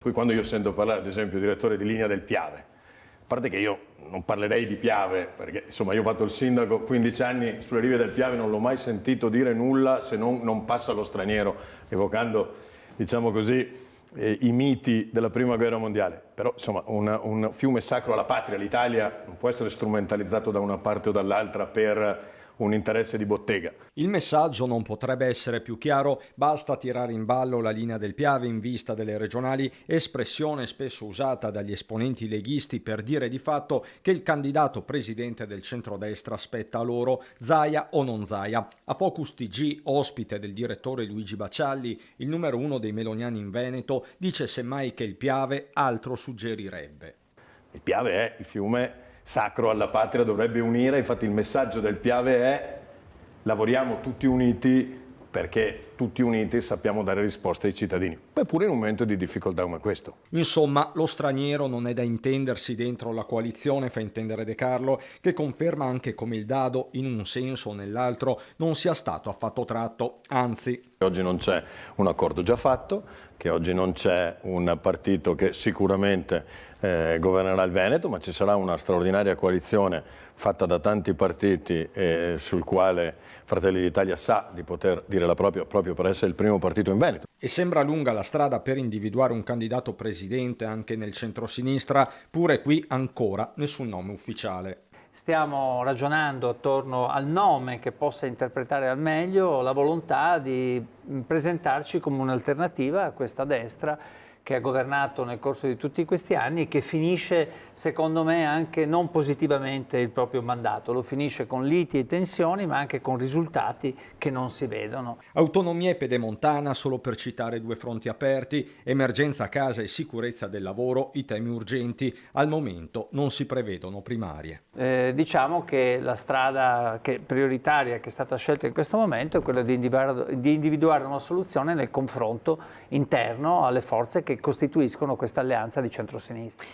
cui quando io sento parlare, ad esempio, direttore di linea del Piave, a parte che io non parlerei di Piave, perché insomma io ho fatto il sindaco 15 anni sulle rive del Piave, non l'ho mai sentito dire nulla se non passa allo straniero, evocando, diciamo così, i miti della prima guerra mondiale. Però insomma un fiume sacro alla patria, l'Italia non può essere strumentalizzato da una parte o dall'altra per un interesse di bottega. Il messaggio non potrebbe essere più chiaro, basta tirare in ballo la linea del Piave in vista delle regionali, espressione spesso usata dagli esponenti leghisti per dire di fatto che il candidato presidente del centrodestra spetta a loro, Zaia o non Zaia. A Focus TG, ospite del direttore Luigi Baccialli, il numero uno dei meloniani in Veneto, dice semmai che il Piave altro suggerirebbe. Il Piave è il fiume sacro alla patria, dovrebbe unire, infatti il messaggio del Piave è: lavoriamo tutti uniti perché tutti uniti sappiamo dare risposte ai cittadini, eppure in un momento di difficoltà come questo. Insomma, lo straniero non è da intendersi dentro la coalizione, fa intendere De Carlo, che conferma anche come il dado, in un senso o nell'altro, non sia stato affatto tratto, anzi. Oggi non c'è un accordo già fatto, che oggi non c'è un partito che sicuramente governerà il Veneto, ma ci sarà una straordinaria coalizione fatta da tanti partiti sul quale Fratelli d'Italia sa di poter dire la propria, proprio per essere il primo partito in Veneto. E sembra lunga la strada per individuare un candidato presidente anche nel centrosinistra, pure qui ancora nessun nome ufficiale. Stiamo ragionando attorno al nome che possa interpretare al meglio la volontà di presentarci come un'alternativa a questa destra che ha governato nel corso di tutti questi anni e che finisce, secondo me, anche non positivamente il proprio mandato. Lo finisce con liti e tensioni, ma anche con risultati che non si vedono. Autonomia e pedemontana, solo per citare due fronti aperti, emergenza casa e sicurezza del lavoro, i temi urgenti. Al momento non si prevedono primarie. Diciamo che la strada prioritaria che è stata scelta in questo momento è quella di individuare una soluzione nel confronto interno alle forze che costituiscono questa alleanza di centrosinistra.